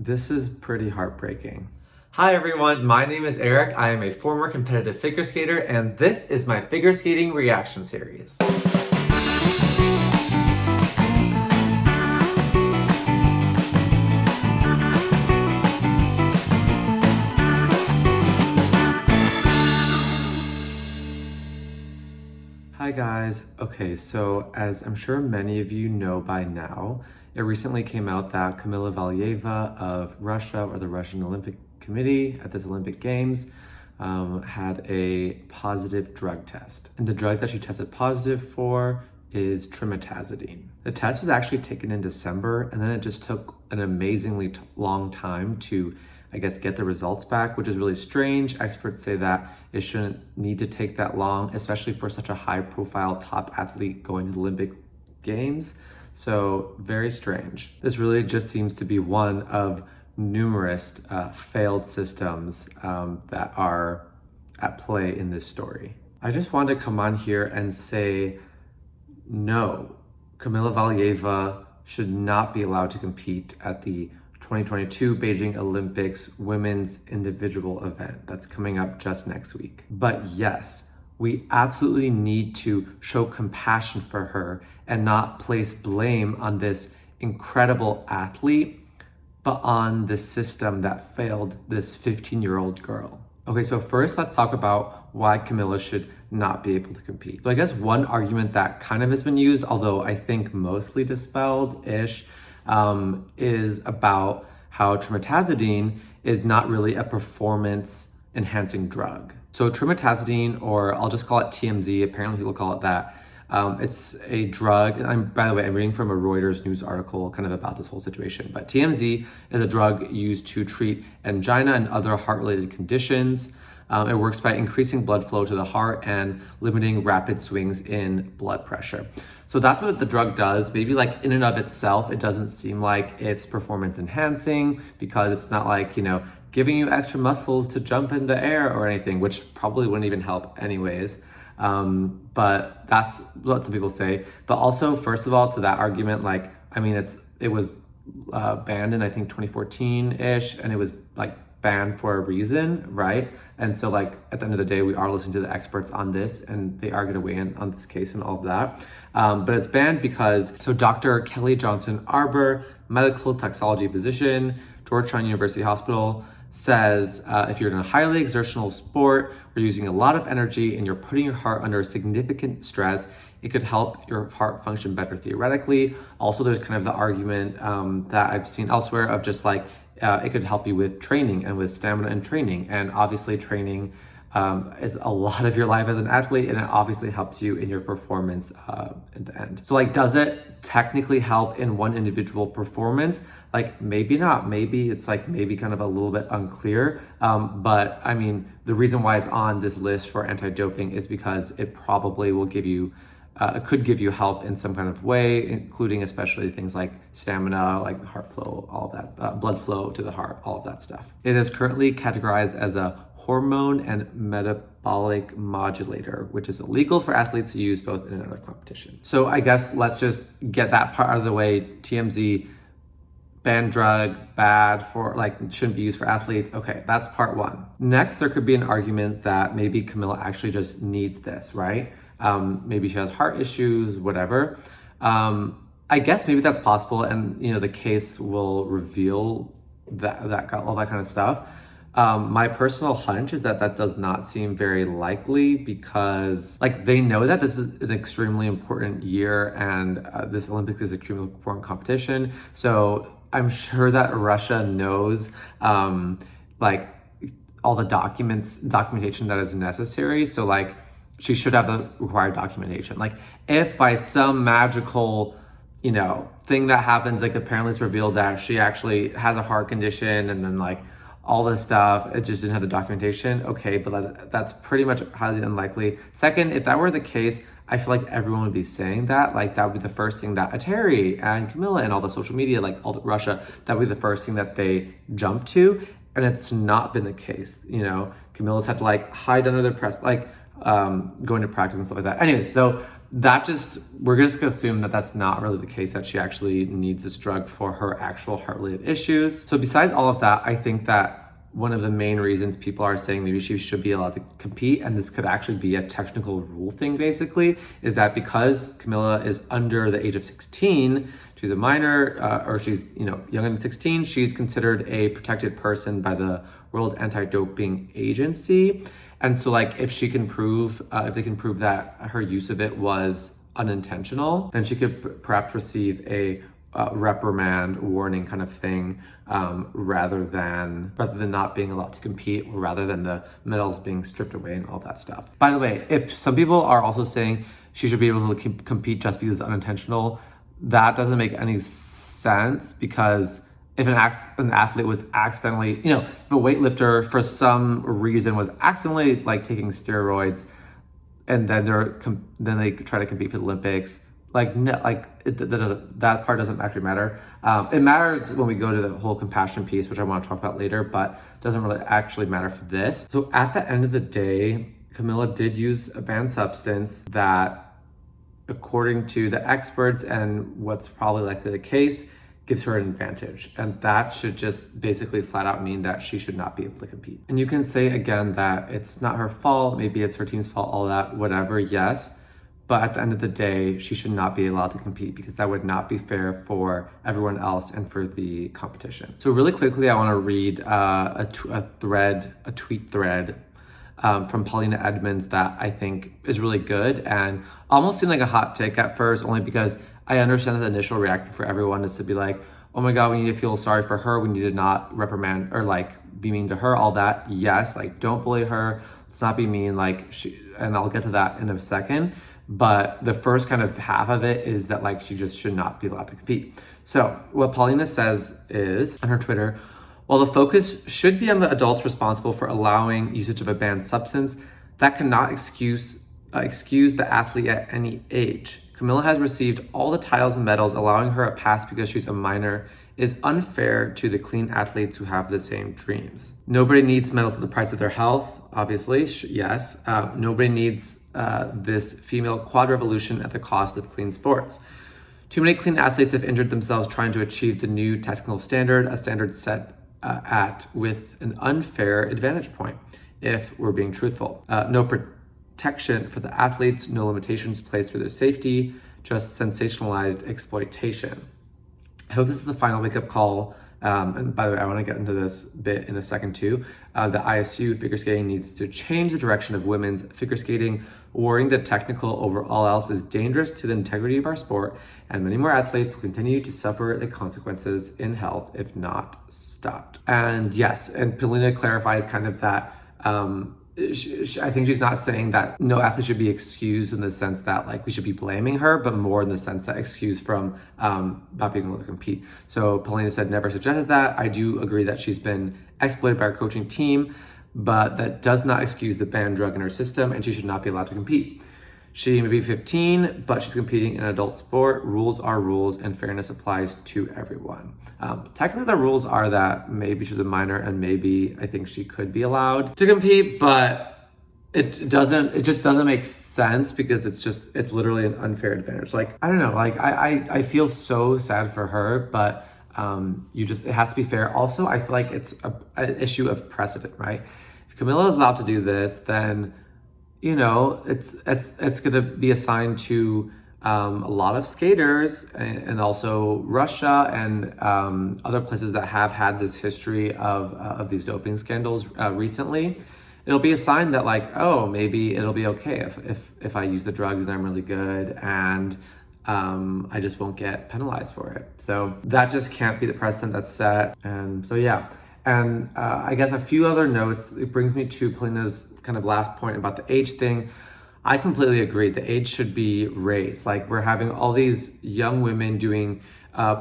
This is pretty heartbreaking. Hi everyone, my name is Eric. I am a former competitive figure skater, and this is my figure skating reaction series. Hi guys. Okay, so as I'm sure many of you know by now, it recently came out that Kamila Valieva of Russia, or the Russian Olympic Committee at this Olympic Games, had a positive drug test. And the drug that she tested positive for is trimetazidine. The test was actually taken in December, and then it just took an amazingly long time to, I guess, get the results back, which is really strange. Experts say that it shouldn't need to take that long, especially for such a high-profile top athlete going to the Olympic Games. So very strange. This really just seems to be one of numerous failed systems that are at play in this story. I just wanted to come on here and say, no, Kamila Valieva should not be allowed to compete at the 2022 Beijing Olympics women's individual event that's coming up just next week. But yes, we absolutely need to show compassion for her and not place blame on this incredible athlete, but on the system that failed this 15-year-old girl. Okay, so first let's talk about why Kamila should not be able to compete. So I guess one argument that kind of has been used, although I think mostly dispelled-ish, is about how trimetazidine is not really a performance-enhancing drug. So trimetazidine, or I'll just call it TMZ, apparently people call it that, it's a drug, and by the way, I'm reading from a Reuters news article kind of about this whole situation, but TMZ is a drug used to treat angina and other heart-related conditions. It works by increasing blood flow to the heart and limiting rapid swings in blood pressure. So that's what the drug does. Maybe like in and of itself, it doesn't seem like it's performance enhancing because it's not like, giving you extra muscles to jump in the air or anything, which probably wouldn't even help anyways. But that's what some people say. But also, first of all, to that argument, it was banned in, I think, 2014-ish, and it was banned for a reason, right? And so at the end of the day, we are listening to the experts on this, and they are going to weigh in on this case and all of that. But it's banned because, so Dr. Kelly Johnson Arbor, medical toxicology physician, Georgetown University Hospital, says if you're in a highly exertional sport or using a lot of energy and you're putting your heart under significant stress, it could help your heart function better theoretically. Also, there's kind of the argument that I've seen elsewhere of just it could help you with training and with stamina and training. And obviously training is a lot of your life as an athlete, and it obviously helps you in your performance at the end. So does it technically help in one individual performance? Maybe not. Maybe it's maybe kind of a little bit unclear. But I mean, the reason why it's on this list for anti-doping is because it probably will give you it could give you help in some kind of way, including especially things like stamina, like heart flow, all of that, blood flow to the heart, all of that stuff. It is currently categorized as a hormone and metabolic modulator, which is illegal for athletes to use both in and out of competition. So I guess let's just get that part out of the way. TMZ, banned drug, bad for, shouldn't be used for athletes. Okay, that's part one. Next, there could be an argument that maybe Kamila actually just needs this, right? Maybe she has heart issues, whatever. I guess maybe that's possible, and the case will reveal that all that kind of stuff. My personal hunch is that does not seem very likely because they know that this is an extremely important year, and this Olympics is an extremely important competition. So I'm sure that Russia knows all the documentation that is necessary. So she should have the required documentation. If by some magical, thing that happens, apparently it's revealed that she actually has a heart condition and then all this stuff, it just didn't have the documentation, okay, but that's pretty much highly unlikely. Second, if that were the case, I feel like everyone would be saying that. That would be the first thing that Terry and Kamila and all the social media, all the Russia, that would be the first thing that they jump to. And it's not been the case. Kamila's had to hide under their press, going to practice and stuff like that. Anyways, so we're just gonna assume that that's not really the case, that she actually needs this drug for her actual heart-related issues. So besides all of that, I think that one of the main reasons people are saying maybe she should be allowed to compete, and this could actually be a technical rule thing basically, is that because Kamila is under the age of 16, she's a minor, or she's younger than 16, she's considered a protected person by the World Anti-Doping Agency. And so like if they can prove that her use of it was unintentional, then she could perhaps receive a reprimand, warning kind of thing, rather than not being allowed to compete, or rather than the medals being stripped away and all that stuff. By the way, if some people are also saying she should be able to compete just because it's unintentional, that doesn't make any sense, because if an athlete was accidentally, if a weightlifter for some reason was accidentally like taking steroids, and then they try to compete for the Olympics, that part doesn't actually matter. It matters when we go to the whole compassion piece, which I want to talk about later, but doesn't really actually matter for this. So at the end of the day, Kamila did use a banned substance that, according to the experts and what's probably likely the case, gives her an advantage. And that should just basically flat out mean that she should not be able to compete. And you can say again that it's not her fault, maybe it's her team's fault, all that, whatever, yes. But at the end of the day, she should not be allowed to compete, because that would not be fair for everyone else and for the competition. So really quickly, I want to read a tweet thread from Polina Edmunds that I think is really good, and almost seemed like a hot take at first, only because I understand that the initial reaction for everyone is to be like, oh my God, we need to feel sorry for her. We need to not reprimand or like be mean to her, all that. Yes, like don't bully her. Let's not be mean. And I'll get to that in a second. But the first kind of half of it is that like she just should not be allowed to compete. So what Polina says is on her Twitter, while the focus should be on the adults responsible for allowing usage of a banned substance, that cannot excuse the athlete at any age. Kamila has received all the titles and medals, allowing her a pass because she's a minor is unfair to the clean athletes who have the same dreams. Nobody needs medals at the price of their health, obviously, yes. Nobody needs this female quad revolution at the cost of clean sports. Too many clean athletes have injured themselves trying to achieve the new technical standard, a standard set with an unfair advantage point, if we're being truthful. No protection for the athletes, no limitations placed for their safety, just sensationalized exploitation. I hope this is the final wake-up call. And by the way, I want to get into this bit in a second too. The ISU figure skating needs to change the direction of women's figure skating. Worrying that technical over all else is dangerous to the integrity of our sport, and many more athletes will continue to suffer the consequences in health if not stopped. And yes, and Polina clarifies kind of that I think she's not saying that no athlete should be excused in the sense that like we should be blaming her, but more in the sense that excused from not being able to compete. So Polina said never suggested that. I do agree that she's been exploited by her coaching team, but that does not excuse the banned drug in her system, and she should not be allowed to compete. She may be 15, but she's competing in an adult sport. Rules are rules, and fairness applies to everyone. Technically, the rules are that maybe she's a minor, and maybe I think she could be allowed to compete, but it just doesn't make sense, because it's literally an unfair advantage. Like, I don't know, like I feel so sad for her, but it has to be fair. Also, I feel like it's an issue of precedent, right? If Kamila is allowed to do this, then it's going to be assigned to a lot of skaters, and also Russia and other places that have had this history of these doping scandals recently. It'll be a sign that like, oh, maybe it'll be okay if I use the drugs and I'm really good, and I just won't get penalized for it. So that just can't be the precedent that's set. And so yeah. And I guess a few other notes. It brings me to Polina's kind of last point about the age thing. I completely agree. The age should be raised. Like, we're having all these young women doing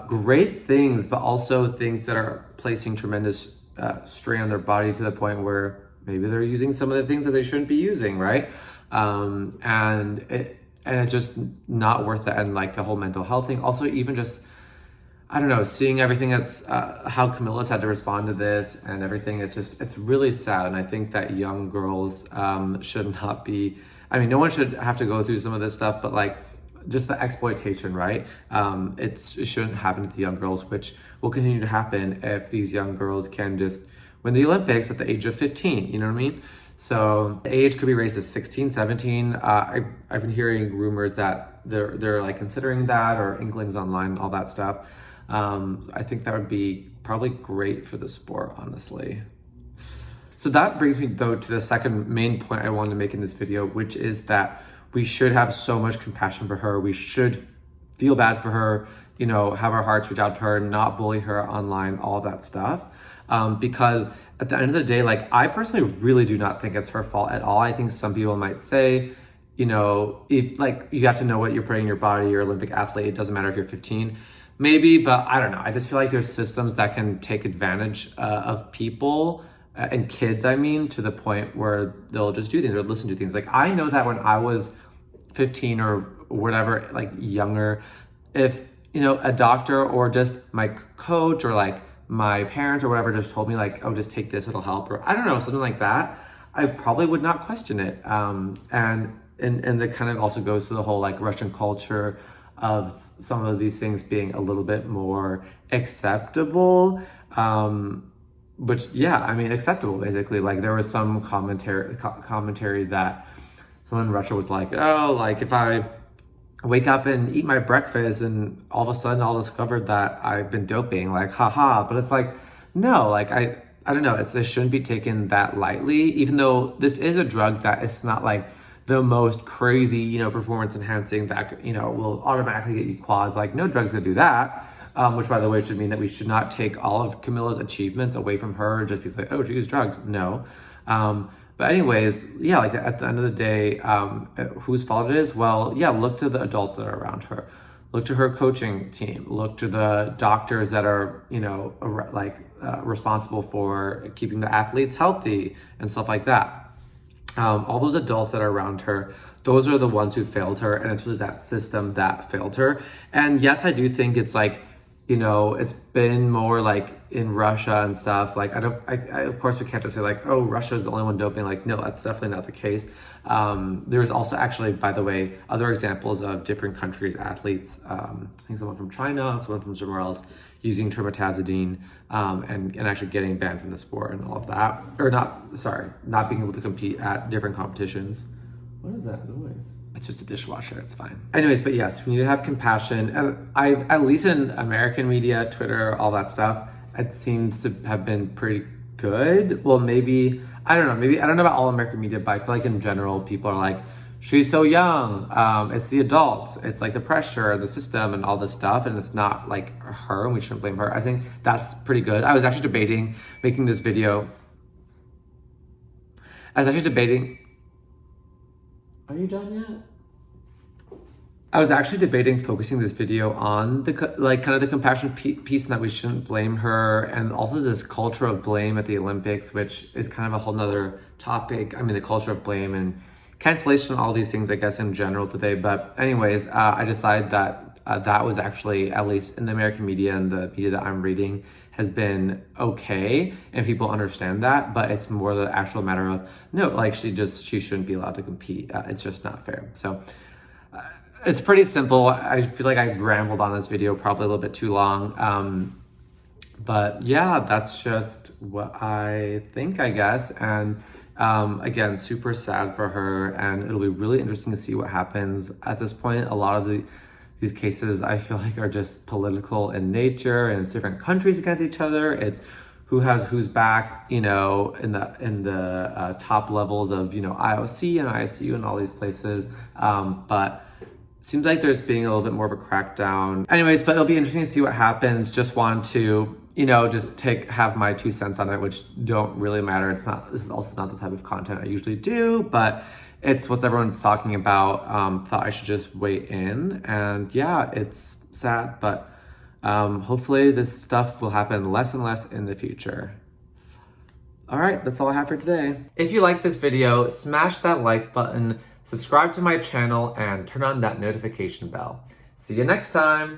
great things, but also things that are placing tremendous strain on their body to the point where maybe they're using some of the things that they shouldn't be using, right? And it's just not worth it. And like the whole mental health thing. Also, even just, I don't know, seeing everything that's how Kamila's had to respond to this and everything, it's really sad. And I think that young girls should not be I mean, no one should have to go through some of this stuff, but like just the exploitation, right? It shouldn't happen to the young girls, which will continue to happen if these young girls can just win the Olympics at the age of 15, you know what I mean? So the age could be raised to 16, 17. I've been hearing rumors that they're like considering that, or inklings online, all that stuff. I think that would be probably great for the sport, honestly. So that brings me though to the second main point I wanted to make in this video, which is that we should have so much compassion for her. We should feel bad for her, you know, have our hearts reach out to her, not bully her online, all that stuff. Because at the end of the day, like, I personally really do not think it's her fault at all. I think some people might say, you know, if like you have to know what you're putting in your body, you're an Olympic athlete, it doesn't matter if you're 15, maybe, but I don't know. I just feel like there's systems that can take advantage of people and kids, I mean, to the point where they'll just do things or listen to things. Like, I know that when I was 15 or whatever, like younger, if, you know, a doctor or just my coach or like my parents or whatever just told me like, oh, just take this, it'll help, or I don't know, something like that, I probably would not question it. And that kind of also goes to the whole like Russian culture of some of these things being a little bit more acceptable. Which, yeah, I mean, acceptable basically. Like, there was some commentary that someone in Russia was like, oh, like if I wake up and eat my breakfast and all of a sudden I'll discover that I've been doping, like, haha. But it's like, no, like I don't know, it shouldn't be taken that lightly, even though this is a drug that it's not like the most crazy, you know, performance enhancing that, you know, will automatically get you quads. Like, no drug's gonna do that. Which, by the way, should mean that we should not take all of Kamila's achievements away from her just because, like, oh, she used drugs. No. But anyways, yeah, like at the end of the day, whose fault it is? Well, yeah, look to the adults that are around her. Look to her coaching team. Look to the doctors that are, you know, responsible for keeping the athletes healthy and stuff like that. All those adults that are around her, those are the ones who failed her, and it's really that system that failed her. And yes, I do think it's like, you know, it's been more like in Russia and stuff. Like, I of course we can't just say like, oh, Russia's the only one doping. Like, no, that's definitely not the case. There's also actually, by the way, other examples of different countries' athletes. I think someone from China and someone from somewhere else using trimetazidine and actually getting banned from the sport and all of that. Or not being able to compete at different competitions. What is that noise? It's just a dishwasher, it's fine. Anyways, but yes, we need to have compassion. And at least in American media, Twitter, all that stuff, it seems to have been pretty good. Well, maybe, I don't know, I don't know about all American media, but I feel like in general, people are like, she's so young, it's the adults, it's like the pressure, the system, and all this stuff, and it's not like her, and we shouldn't blame her. I think that's pretty good. I was actually debating making this video. Are you done yet? I was actually debating focusing this video on the kind of the compassion piece, and that we shouldn't blame her, and also this culture of blame at the Olympics, which is kind of a whole nother topic. I mean, the culture of blame and cancellation and all these things, I guess, in general today. But anyways, I decided that that was actually, at least in the American media and the media that I'm reading, has been okay, and people understand that, but it's more the actual matter of, no, like she shouldn't be allowed to compete. It's just not fair. So it's pretty simple. I feel like I rambled on this video probably a little bit too long. But yeah, that's just what I think, I guess. And again, super sad for her, and it'll be really interesting to see what happens. At this point, a lot of these cases I feel like are just political in nature, and it's different countries against each other. It's who has who's back, you know, in the top levels of, you know, IOC and ISU and all these places. But it seems like there's being a little bit more of a crackdown. Anyways, but it'll be interesting to see what happens. Just want to, you know, just have my 2 cents on it, which don't really matter. This is also not the type of content I usually do, but it's what everyone's talking about. Thought I should just weigh in, and yeah, it's sad, but hopefully this stuff will happen less and less in the future. All right, that's all I have for today. If you like this video, smash that like button, subscribe to my channel, and turn on that notification bell. See you next time.